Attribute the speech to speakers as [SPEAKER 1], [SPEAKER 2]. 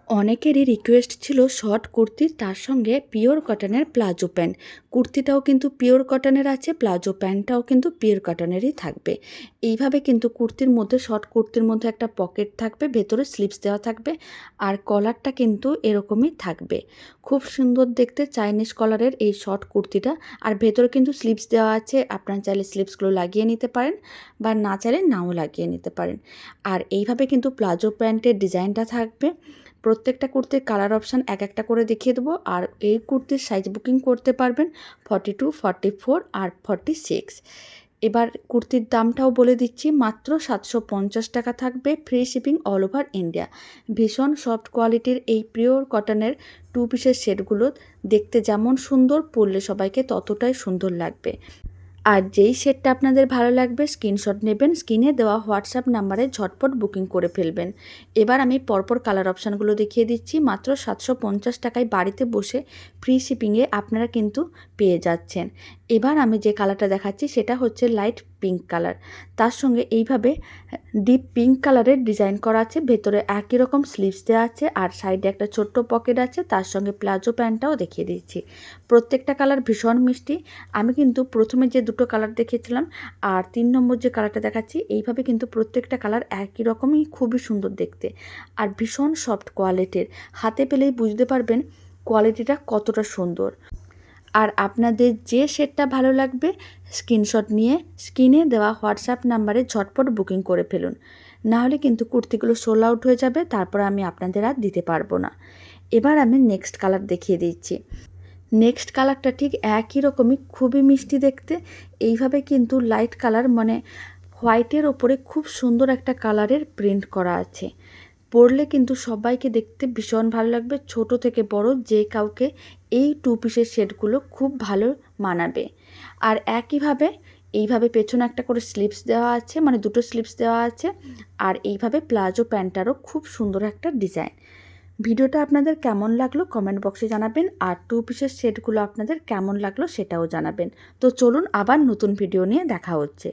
[SPEAKER 1] অনেকেরই রিকোয়েস্ট ছিল শর্ট কুর্তি, তার সঙ্গে পিওর কটনের প্লাজো প্যান্ট। কুর্তিটাও কিন্তু পিওর কটনের আছে, প্লাজো প্যান্টটাও কিন্তু পিওর কটনেরই থাকবে। এইভাবে কিন্তু কুর্তির মধ্যে, শর্ট কুর্তির মধ্যে একটা পকেট থাকবে, ভেতরে স্লিপস দেওয়া থাকবে, আর কলারটা কিন্তু এরকমই থাকবে। খুব সুন্দর দেখতে চাইনিজ কলারের এই শর্ট কুর্তিটা। আর ভেতরে কিন্তু স্লিপস দেওয়া আছে, আপনারা চাইলে স্লিপসগুলো লাগিয়ে নিতে পারেন বা না চাইলে নাও লাগিয়ে নিতে পারেন। আর এইভাবে কিন্তু প্লাজো প্যান্টের ডিজাইনটা থাকবে। প্রত্যেকটা কুর্তির কালার অপশান এক একটা করে দেখিয়ে দেবো। আর এই কুর্তির সাইজ বুকিং করতে পারবেন 42, 44 আর 46। এবার কুর্তির দামটাও বলে দিচ্ছি, মাত্র 750 টাকা থাকবে, free shipping all over India. ভীষণ সফট কোয়ালিটির এই পিওর কটনের 2 পিসের সেটগুলো দেখতে যেমন সুন্দর, পরলে সবাইকে ততটাই সুন্দর লাগবে। আর যেই সেটটা আপনাদের ভালো লাগবে স্ক্রিনশট নেবেন, স্ক্রিনে দেওয়া হোয়াটসঅ্যাপ নাম্বারে ঝটপট বুকিং করে ফেলবেন। এবার আমি পরপর কালার অপশানগুলো দেখিয়ে দিচ্ছি। মাত্র 750 টাকায় বাড়িতে বসে ফ্রি শিপিংয়ে আপনারা কিন্তু পেয়ে যাচ্ছেন। এবার আমি যে কালারটা দেখাচ্ছি সেটা হচ্ছে লাইট পিঙ্ক কালার, তার সঙ্গে এইভাবে ডিপ পিঙ্ক কালারের ডিজাইন করা আছে, ভেতরে একই রকম স্লিভস দেওয়া আছে, আর সাইডে একটা ছোট্ট পকেট আছে, তার সঙ্গে প্লাজো প্যান্টটাও দেখিয়ে দিচ্ছি। প্রত্যেকটা কালার ভীষণ মিষ্টি। আমি কিন্তু প্রথমে যে দুটো কালার দেখিয়েছিলাম আর 3 নম্বর যে কালারটা দেখাচ্ছি, এইভাবে কিন্তু প্রত্যেকটা কালার একই রকমই, খুবই সুন্দর দেখতে আর ভীষণ সফট কোয়ালিটির। হাতে পেলেই বুঝতে পারবেন কোয়ালিটিটা কতটা সুন্দর। আর আপনাদের যে সেটটা ভালো লাগবে স্ক্রিনশট নিয়ে স্ক্রিনে দেওয়া হোয়াটসঅ্যাপ নাম্বারে ঝটপট বুকিং করে ফেলুন, নাহলে কিন্তু কুর্তিগুলো সোল আউট হয়ে যাবে, তারপর আমি আপনাদের আর দিতে পারবো না। এবার আমি নেক্সট কালার দেখিয়ে দিচ্ছি। নেক্সট কালারটা ঠিক একই রকমই, খুবই মিষ্টি দেখতে। এইভাবে কিন্তু লাইট কালার, মানে হোয়াইটের ওপরে খুব সুন্দর একটা কালারের প্রিন্ট করা আছে। পরলে কিন্তু সবাইকে দেখতে ভীষণ ভালো লাগবে, ছোট থেকে বড় যে কাউকে এই 2 পিসের সেটগুলো খুব ভালো মানাবে। আর একইভাবে এইভাবে পেছনে একটা করে স্লিপস দেওয়া আছে, মানে দুটো স্লিপস দেওয়া আছে, আর এইভাবে প্লাজো প্যান্টারও খুব সুন্দর একটা ডিজাইন। ভিডিওটা আপনাদের কেমন লাগলো কমেন্ট বক্সে জানাবেন, আর 2 পিসের সেটগুলো আপনাদের কেমন লাগলো সেটাও জানাবেন। তো চলুন আবার নতুন ভিডিও নিয়ে দেখা হচ্ছে।